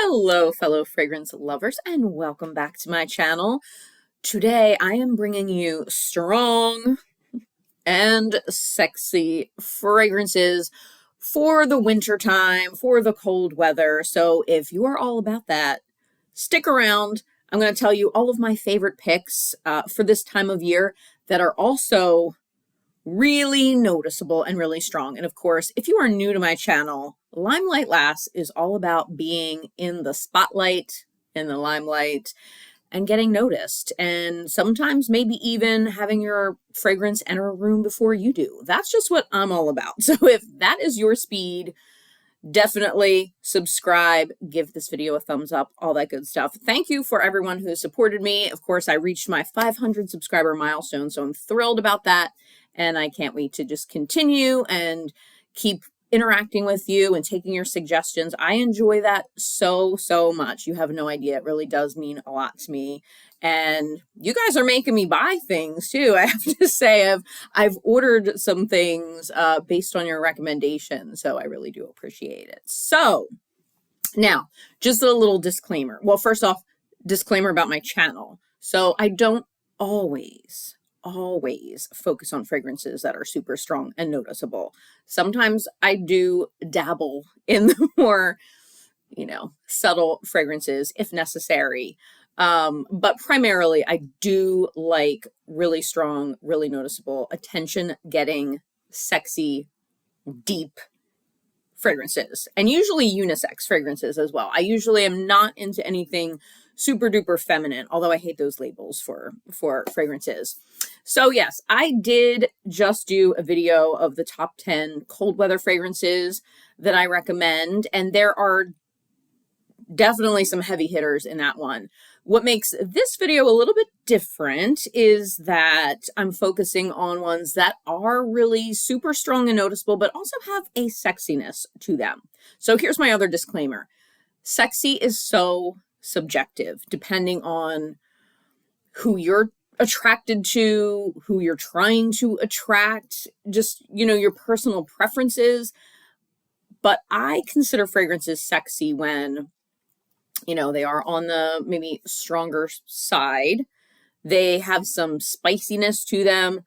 Hello, fellow fragrance lovers, and welcome back to my channel. Today, I am bringing you strong and sexy fragrances for the winter time, for the cold weather. So if you are all about that, stick around. I'm going to tell you all of my favorite picks for this time of year that are also really noticeable and really strong. And of course, if you are new to my channel, Limelight Lass is all about being in the spotlight, in the limelight, and getting noticed. And sometimes maybe even having your fragrance enter a room before you do. That's just what I'm all about. So if that is your speed, definitely subscribe, give this video a thumbs up, all that good stuff. Thank you for everyone who supported me. Of course, I reached my 500 subscriber milestone, so I'm thrilled about that. And I can't wait to just continue and keep interacting with you and taking your suggestions. I enjoy that so much. You have no idea. It really does mean a lot to me. And you guys are making me buy things too. I have to say, I've ordered some things based on your recommendations. So I really do appreciate it. So now, just a little disclaimer. Well, first off, disclaimer about my channel. So I don't always focus on fragrances that are super strong and noticeable. Sometimes I do dabble in the more, subtle fragrances if necessary. But primarily I do like really strong, really noticeable, attention-getting, sexy, deep fragrances, and usually unisex fragrances as well. I usually am not into anything super duper feminine, although I hate those labels for fragrances. So yes, I did just do a video of the top 10 cold weather fragrances that I recommend, and there are definitely some heavy hitters in that one. What makes this video a little bit different is that I'm focusing on ones that are really super strong and noticeable, but also have a sexiness to them. So here's my other disclaimer. Sexy is so subjective, depending on who you're attracted to, who you're trying to attract, just, your personal preferences. But I consider fragrances sexy when they are on the maybe stronger side. They have some spiciness to them,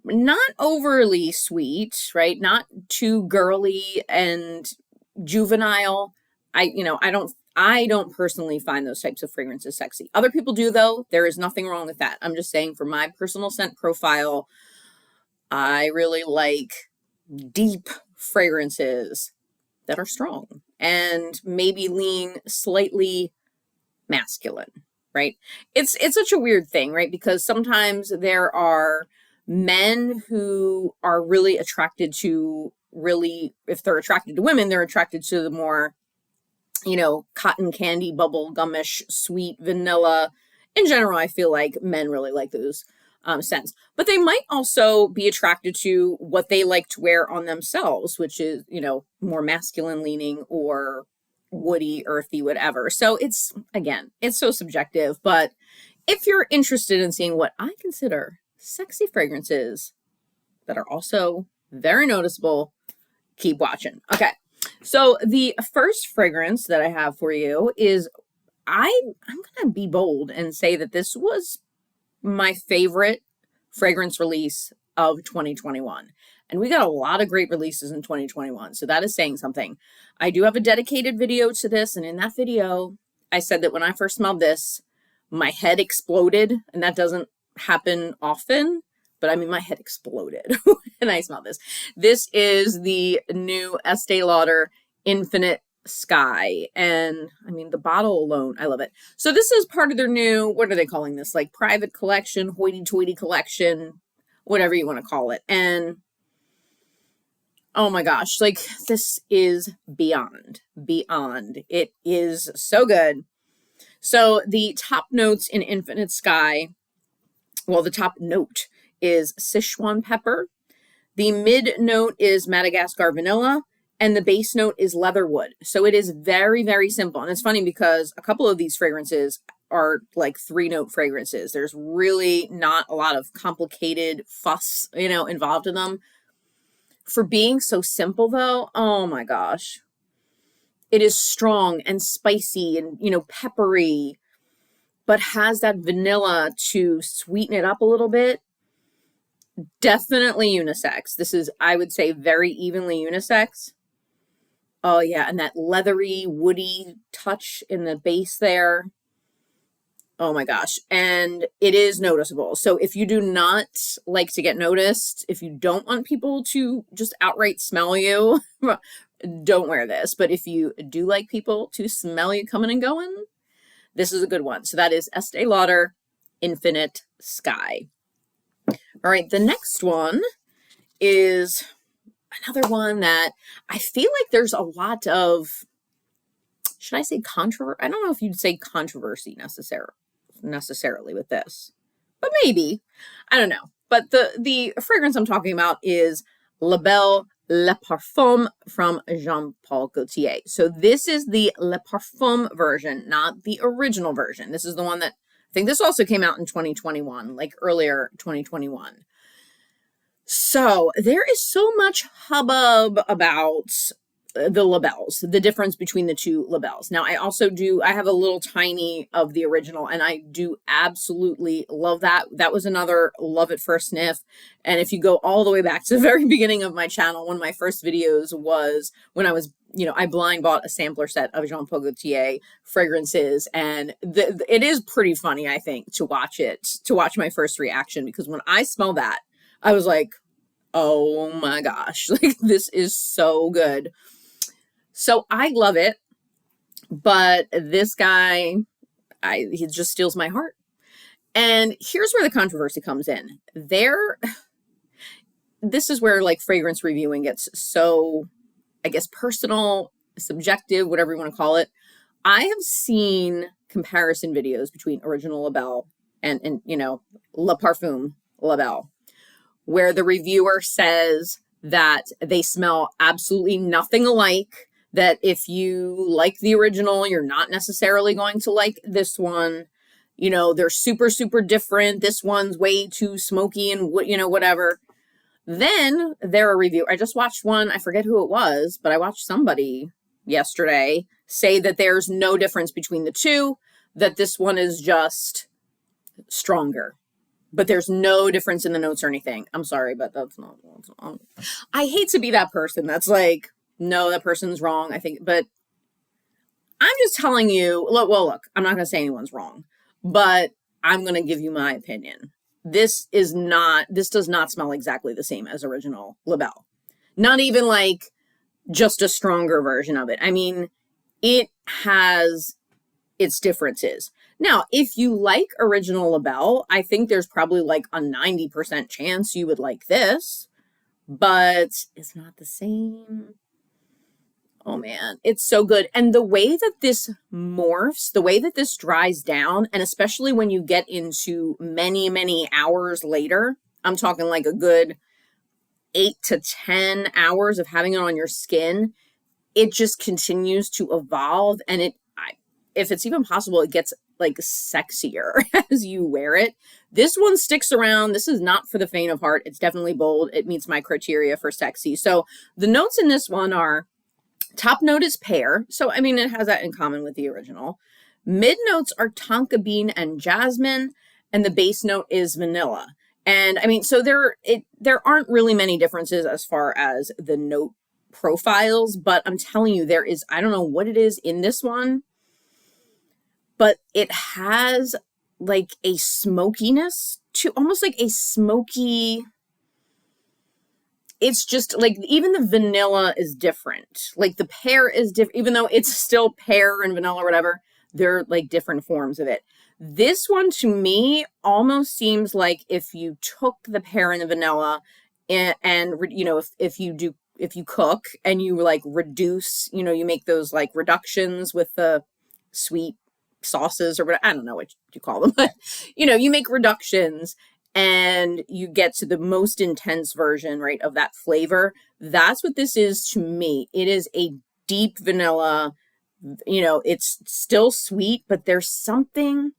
not overly sweet, right? Not too girly and juvenile. I don't personally find those types of fragrances sexy. Other people do, though. There is nothing wrong with that. I'm just saying, for my personal scent profile, I really like deep fragrances that are strong and maybe lean slightly masculine, right? It's such a weird thing, right? Because sometimes there are men who are really attracted to if they're attracted to women, they're attracted to the more, cotton candy, bubble gummish, sweet vanilla. In general, I feel like men really like those scents, but they might also be attracted to what they like to wear on themselves, which is, more masculine leaning or woody, earthy, whatever. So it's so subjective, but if you're interested in seeing what I consider sexy fragrances that are also very noticeable, keep watching. Okay. So the first fragrance that I have for you is, I'm going to be bold and say that this was my favorite fragrance release of 2021. And we got a lot of great releases in 2021. So that is saying something. I do have a dedicated video to this. And in that video, I said that when I first smelled this, my head exploded. And that doesn't happen often, but I mean, my head exploded when I smelled this. This is the new Este Lauder Infinite Sky. And I mean, the bottle alone, I love it. So this is part of their new, what are they calling this? Like private collection, hoity-toity collection, whatever you want to call it. And oh my gosh, like this is beyond. It is so good. So the top notes in Infinite Sky, well, the top note is Sichuan pepper. The mid note is Madagascar vanilla. And the base note is leatherwood. So it is very, very simple. And it's funny because a couple of these fragrances are like 3-note fragrances. There's really not a lot of complicated fuss, involved in them. For being so simple though, oh my gosh. it is strong and spicy and, peppery, but has that vanilla to sweeten it up a little bit. Definitely unisex. This is, I would say, very evenly unisex. Oh yeah, and that leathery, woody touch in the base there. Oh my gosh. And it is noticeable. So if you do not like to get noticed, if you don't want people to just outright smell you, don't wear this. But if you do like people to smell you coming and going, this is a good one. So that is Este Lauder Infinite Sky. All right, the next one is another one that I feel like there's a lot of, should I say controversy? I don't know if you'd say controversy necessarily with this, but maybe. I don't know. But the fragrance I'm talking about is La Belle Le Parfum from Jean Paul Gaultier. So this is the Le Parfum version, not the original version. This is the one that I think this also came out in 2021, like earlier 2021. So there is so much hubbub about the labels, the difference between the two labels. Now, I have a little tiny of the original, and I do absolutely love that. That was another love at first sniff. And if you go all the way back to the very beginning of my channel, one of my first videos was when I was, I blind bought a sampler set of Jean Paul Gaultier fragrances. And it is pretty funny, I think, to watch my first reaction, because when I smell that, I was like, oh my gosh, like this is so good. So I love it, but this guy, he just steals my heart. And here's where the controversy comes in. This is where like fragrance reviewing gets so, I guess, personal, subjective, whatever you want to call it. I have seen comparison videos between original La Belle and Le Parfum La Belle, where the reviewer says that they smell absolutely nothing alike, that if you like the original, you're not necessarily going to like this one. They're super, super different. This one's way too smoky and whatever. Then there are review. I just watched one, I forget who it was, but I watched somebody yesterday say that there's no difference between the two, that this one is just stronger. But there's no difference in the notes or anything. I'm sorry, but that's not. I hate to be that person that's like, no, that person's wrong, I think. But I'm just telling you, look, I'm not going to say anyone's wrong, but I'm going to give you my opinion. This does not smell exactly the same as original La Belle. Not even like just a stronger version of it. I mean, it has its differences. Now, if you like original La Belle, I think there's probably like a 90% chance you would like this, but it's not the same. Oh man, it's so good. And the way that this morphs, the way that this dries down, and especially when you get into many, many hours later, I'm talking like a good 8 to 10 hours of having it on your skin, it just continues to evolve. And if it's even possible, it gets like sexier as you wear it. This one sticks around. This is not for the faint of heart. It's definitely bold. It meets my criteria for sexy. So the notes in this one are, top note is pear. So, I mean, it has that in common with the original. Mid notes are tonka bean and jasmine, and the base note is vanilla. And I mean, so there aren't really many differences as far as the note profiles, but I'm telling you, there is, I don't know what it is in this one, but it has like a smokiness to almost like a smoky, it's just like, even the vanilla is different. Like the pear is different, even though it's still pear and vanilla or whatever, they're like different forms of it. This one to me almost seems like if you took the pear and the vanilla and if you cook and you like reduce, you make those like reductions with the sweet sauces or what, I don't know what you call them, but you make reductions and you get to the most intense version, right, of that flavor. That's what this is to me. It is a deep vanilla, it's still sweet, but there's something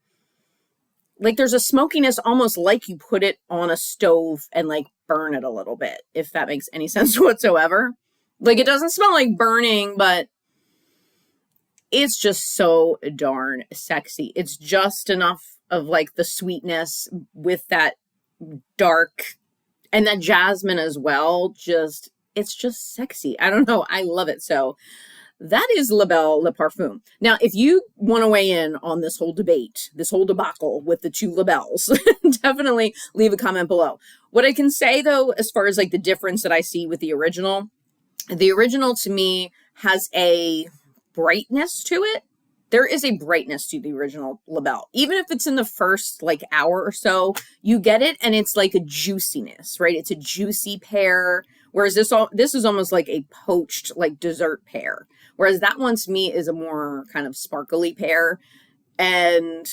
like there's a smokiness almost like you put it on a stove and like burn it a little bit, if that makes any sense whatsoever. Like it doesn't smell like burning, but It's just so darn sexy. It's just enough of like the sweetness with that dark and that jasmine as well. It's just sexy. I don't know. I love it. So that is La Belle Le Parfum. Now, if you want to weigh in on this whole debate, this whole debacle with the two labels, definitely leave a comment below. What I can say though, as far as like the difference that I see with the original to me has a brightness to it. There is a brightness to the original La Belle. Even if it's in the first like hour or so, you get it and it's like a juiciness, right? It's a juicy pear. Whereas this is almost like a poached like dessert pear. Whereas that one to me is a more kind of sparkly pear. And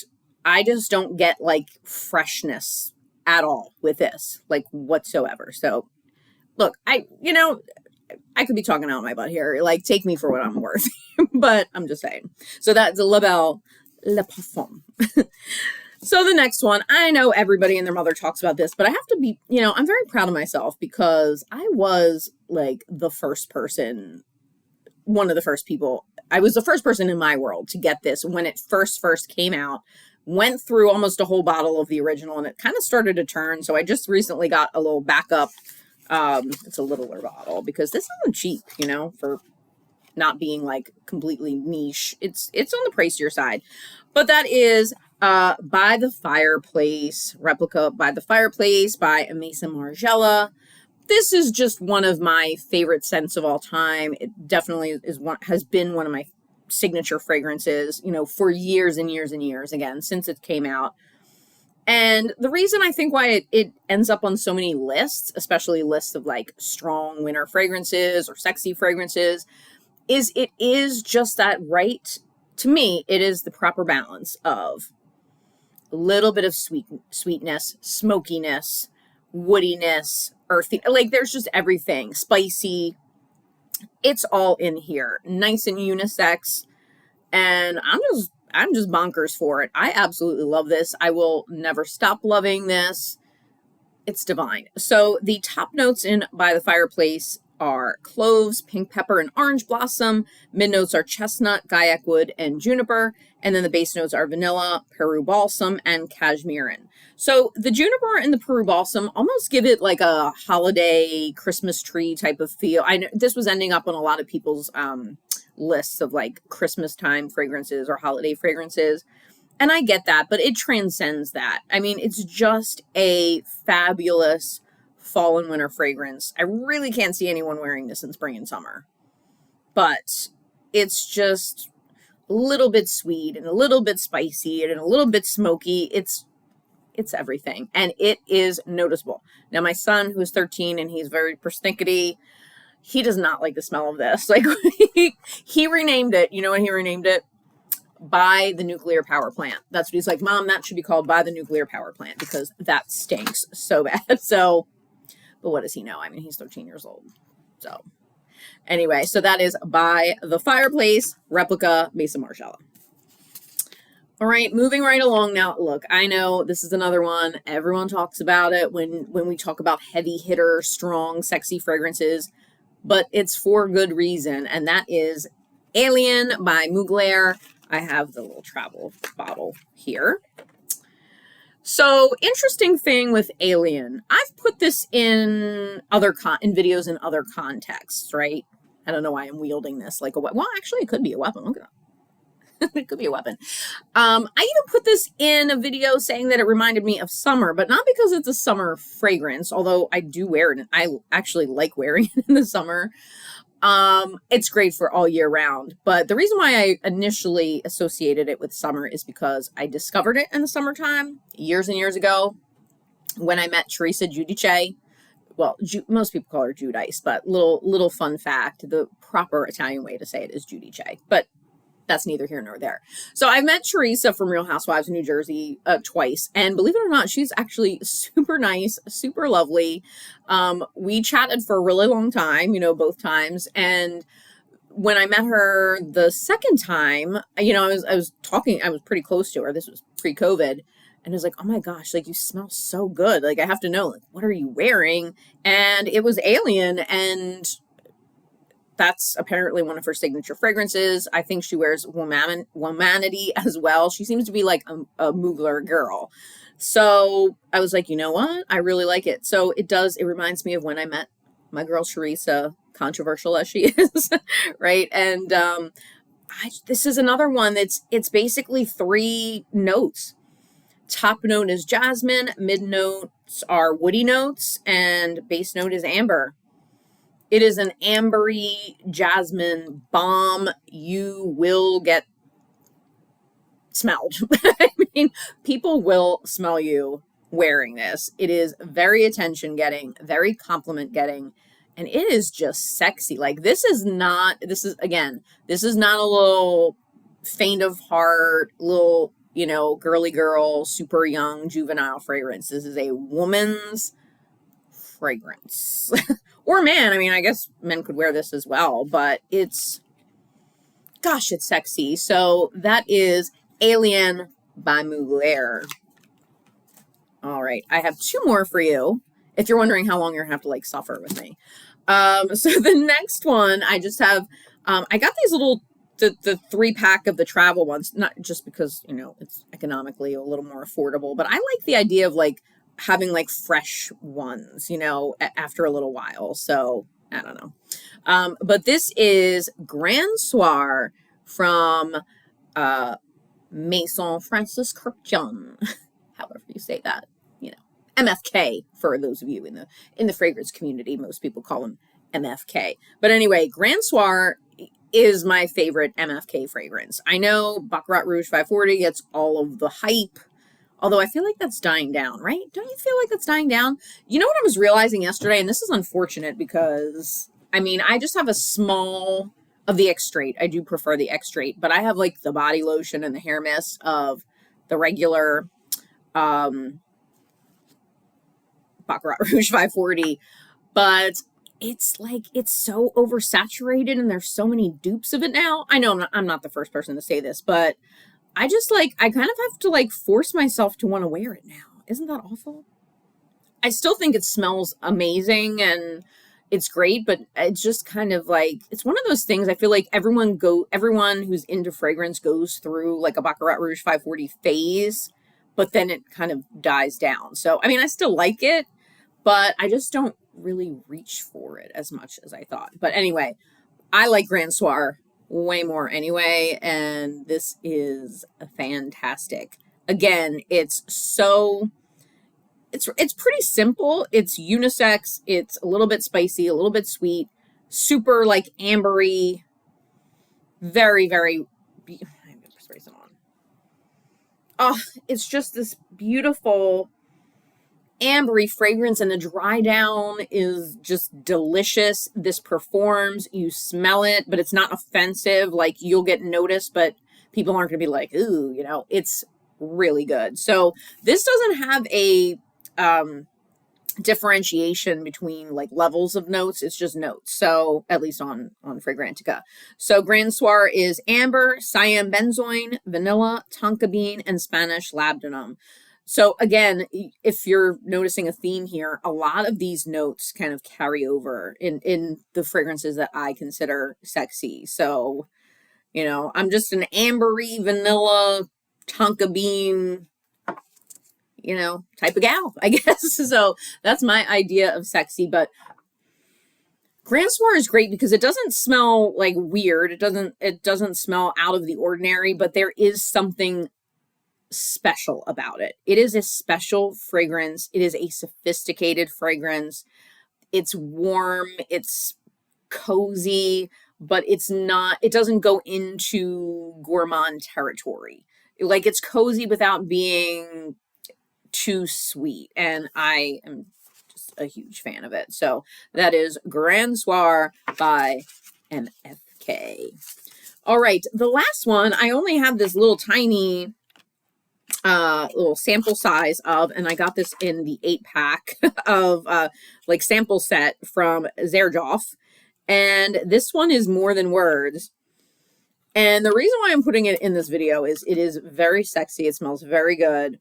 I just don't get like freshness at all with this, like whatsoever. So look, I could be talking out my butt here. Like, take me for what I'm worth. But I'm just saying. So that's La Belle Le Parfum. So the next one, I know everybody and their mother talks about this, but I have to be, I'm very proud of myself because I was like the first person, one of the first people. I was the first person in my world to get this when it first came out. Went through almost a whole bottle of the original and it kind of started to turn. So I just recently got a little backup. It's a littler bottle because this isn't cheap, for not being like completely niche. It's on the pricier side, but that is by the Fireplace Replica by the Fireplace by Amisa Margiela. This is just one of my favorite scents of all time. It definitely has been one of my signature fragrances, for years and years and years, again, since it came out. And the reason I think why it ends up on so many lists, especially lists of like strong winter fragrances or sexy fragrances, is it is just that right. To me, it is the proper balance of a little bit of sweetness, smokiness, woodiness, earthy. Like there's just everything. Spicy. It's all in here. Nice and unisex. And I'm just bonkers for it. I absolutely love this. I will never stop loving this. It's divine. So the top notes in By the Fireplace are cloves, pink pepper, and orange blossom. Mid notes are chestnut, gaiac wood, and juniper. And then the base notes are vanilla, Peru balsam, and cashmerean. So the juniper and the Peru balsam almost give it like a holiday Christmas tree type of feel. I know this was ending up on a lot of people's lists of like Christmas time fragrances or holiday fragrances. And I get that, but it transcends that. I mean, it's just a fabulous fall and winter fragrance. I really can't see anyone wearing this in spring and summer, but it's just a little bit sweet and a little bit spicy and a little bit smoky. It's everything. And it is noticeable. Now, my son, who's 13 and he's very persnickety, he does not like the smell of this. Like he renamed it. You know what he renamed it? By the nuclear power plant. That's what he's like, Mom, that should be called By the Nuclear Power Plant because that stinks so bad. So, but what does he know? I mean, he's 13 years old. So anyway, so that is By the Fireplace Replica Amisa Margiela. All right, moving right along now. Look, I know this is another one. Everyone talks about it when we talk about heavy hitter, strong, sexy fragrances, but it's for good reason. And that is Alien by Mugler. I have the little travel bottle here. So interesting thing with Alien, I've put this in other in videos in other contexts, right? I don't know why I'm wielding this like a weapon. Well, actually, it could be a weapon. Look at that. It could be a weapon. I even put this in a video saying that it reminded me of summer, but not because it's a summer fragrance, although I do wear it. And I actually like wearing it in the summer. It's great for all year round. But the reason why I initially associated it with summer is because I discovered it in the summertime years and years ago when I met Teresa Giudice. Well, most people call her Giudice, but little fun fact, the proper Italian way to say it is Giudice. But that's neither here nor there. So I met Teresa from Real Housewives of New Jersey twice. And believe it or not, she's actually super nice, super lovely. We chatted for a really long time, both times. And when I met her the second time, I was pretty close to her. This was pre-COVID. And I was like, oh my gosh, like you smell so good. Like I have to know, like, what are you wearing? And it was Alien. And That's apparently one of her signature fragrances. I think she wears Womanity as well. She seems to be like a Mugler girl. So I was like, you know what? I really like it. So it reminds me of when I met my girl Teresa, controversial as she is, right? And this is another one it's basically 3 notes. Top note is jasmine, mid notes are woody notes, and base note is amber. It is an ambery jasmine bomb. You will get smelled. I mean, people will smell you wearing this. It is very attention getting, very compliment getting, and it is just sexy. Like this is not a little faint of heart, little, girly girl, super young, juvenile fragrance. This is a woman's fragrance. Or man, I mean, I guess men could wear this as well, but it's sexy. So that is Alien by Mugler. All right, I have 2 more for you. If you're wondering how long you're gonna have to suffer with me. So the next one, I just have, I got these little, the 3-pack of the travel ones, not just because, it's economically a little more affordable, but I like the idea of having fresh ones, after a little while. So I don't know. But this is Grand Soir from Maison Francis Kurkdjian, however you say that, MFK for those of you in the fragrance community. Most people call him MFK. But anyway, Grand Soir is my favorite MFK fragrance. I know Baccarat Rouge 540 gets all of the hype, although I feel like that's dying down, right? Don't you feel like that's dying down? You know what I was realizing yesterday, and this is unfortunate because, I mean, I just have a small of the extrait. I do prefer the extrait, but I have the body lotion and the hair mist of the regular Baccarat Rouge 540, but it's so oversaturated and there's so many dupes of it now. I know I'm not the first person to say this, but I just I kind of have to force myself to want to wear it now. Isn't that awful? I still think it smells amazing and it's great, but it's just kind of it's one of those things. I feel like everyone who's into fragrance goes through a Baccarat Rouge 540 phase, but then it kind of dies down. So, I mean, I still like it, but I just don't really reach for it as much as I thought. But anyway, I like Grand Soir way more anyway, and this is fantastic. Again, it's pretty simple. It's unisex. It's a little bit spicy, a little bit sweet, super ambery, very, very. I'm gonna spray some on. Oh, it's just this beautiful ambery fragrance, and the dry down is just delicious. This performs, you smell it, but it's not offensive. You'll get noticed, but people aren't going to be ooh, it's really good. So this doesn't have a differentiation between levels of notes. It's just notes. So at least on Fragrantica. So Grand Soir is amber, cyan benzoin, vanilla, tonka bean, and Spanish labdanum. So again, if you're noticing a theme here, a lot of these notes kind of carry over in the fragrances that I consider sexy. So, I'm just an ambery, vanilla, tonka bean, type of gal, I guess. So that's my idea of sexy. But Grand Soir is great because it doesn't smell weird. It doesn't smell out of the ordinary, but there is something special about it. It is a special fragrance. It is a sophisticated fragrance. It's warm, it's cozy, but it doesn't go into gourmand territory. It's cozy without being too sweet, and I am just a huge fan of it. So that is Grand Soir by MFK. All right, the last one, I only have this little tiny little sample size of, and I got this in the 8-pack of sample set from Xerjoff, and this one is More Than Words. And the reason why I'm putting it in this video is it is very sexy. It smells very good.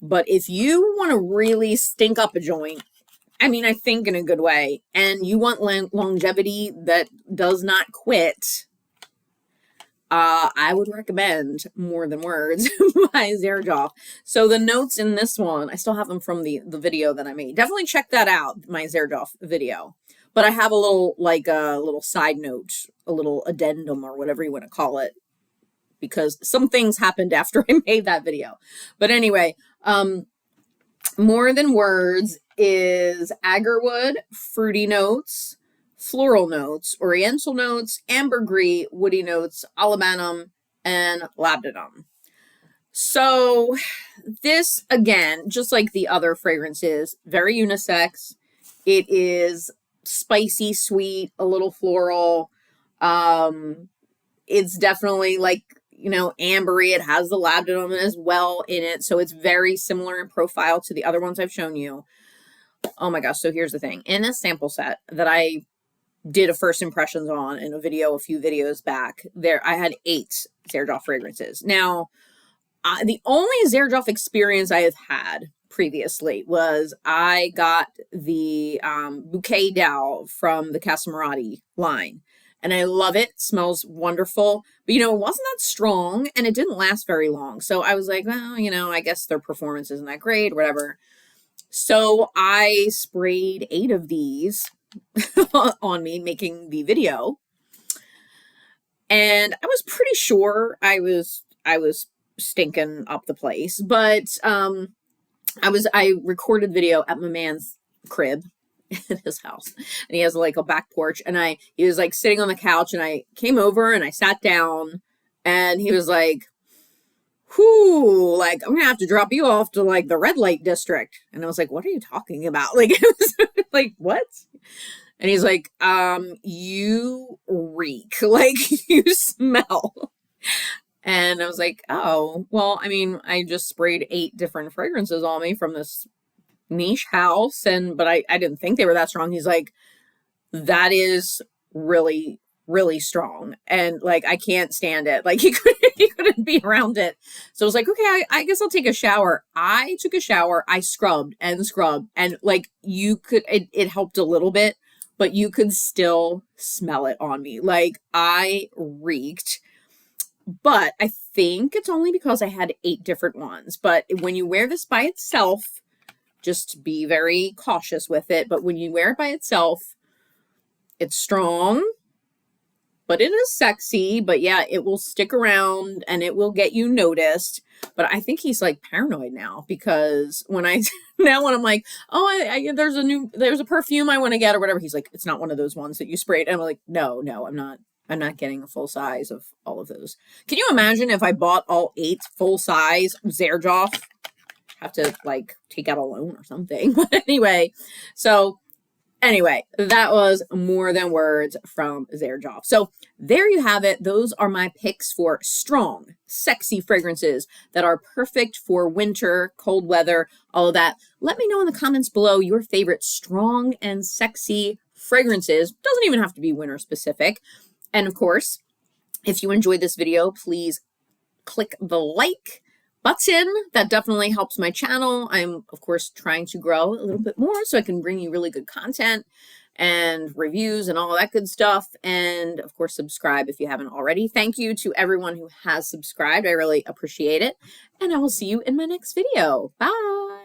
But if you want to really stink up a joint, I mean, I think in a good way, and you want longevity that does not quit, I would recommend More Than Words by Xerjoff. So the notes in this one, I still have them from the video that I made. Definitely check that out, my Xerjoff video. But I have a little, like a little side note, a little addendum or whatever you want to call it, because some things happened after I made that video. But anyway, More Than Words is agarwood, fruity notes, floral notes, oriental notes, ambergris, woody notes, olibanum, and labdanum. So this, again, just like the other fragrances, very unisex. It is spicy, sweet, a little floral. It's definitely like, you know, ambery. It has the labdanum as well in it. So it's very similar in profile to the other ones I've shown you. Oh my gosh. So here's the thing. In this sample set that I did a first impressions on in a video a few videos back, there I had 8 Xerjoff fragrances. Now, the only Xerjoff experience I have had previously was I got the Bouquet d'Owl from the Casamarati line. And I love it. It smells wonderful. But, you know, it wasn't that strong and it didn't last very long. So I was like, well, you know, I guess their performance isn't that great, whatever. So I sprayed 8 of these on me making the video. And I was pretty sure I was stinking up the place. But I recorded video at my man's crib in his house, and he has like a back porch, and he was like sitting on the couch, and I came over and I sat down, and he was like, whoo, like, I'm gonna have to drop you off to like the red light district. And I was like, what are you talking about? Like, it was like, what? And he's like, you reek, like you smell. And I was like, oh, well, I mean, I just sprayed 8 different fragrances on me from this niche house, but I didn't think they were that strong. He's like, that is really, really strong, and like I can't stand it. Like he couldn't be around it. So I was like, okay, I guess I'll take a shower. I took a shower, I scrubbed, and like it helped a little bit, but you could still smell it on me. Like I reeked. But I think it's only because I had 8 different ones. But when you wear this by itself, just be very cautious with it. But when you wear it by itself, it's strong, but it is sexy. But yeah, it will stick around and it will get you noticed. But I think he's like paranoid now, because when I'm like, oh, there's a perfume I want to get or whatever. He's like, it's not one of those ones that you sprayed. And I'm like, no, I'm not getting a full size of all of those. Can you imagine if I bought all 8 full size Xerjoff? Have to like take out a loan or something. But anyway, that was More Than Words from Xerjoff. So there you have it. Those are my picks for strong, sexy fragrances that are perfect for winter, cold weather, all of that. Let me know in the comments below your favorite strong and sexy fragrances. Doesn't even have to be winter specific. And of course, if you enjoyed this video, please click the like button. That definitely helps my channel. I'm, of course, trying to grow a little bit more so I can bring you really good content and reviews and all that good stuff. And, of course, subscribe if you haven't already. Thank you to everyone who has subscribed. I really appreciate it. And I will see you in my next video. Bye.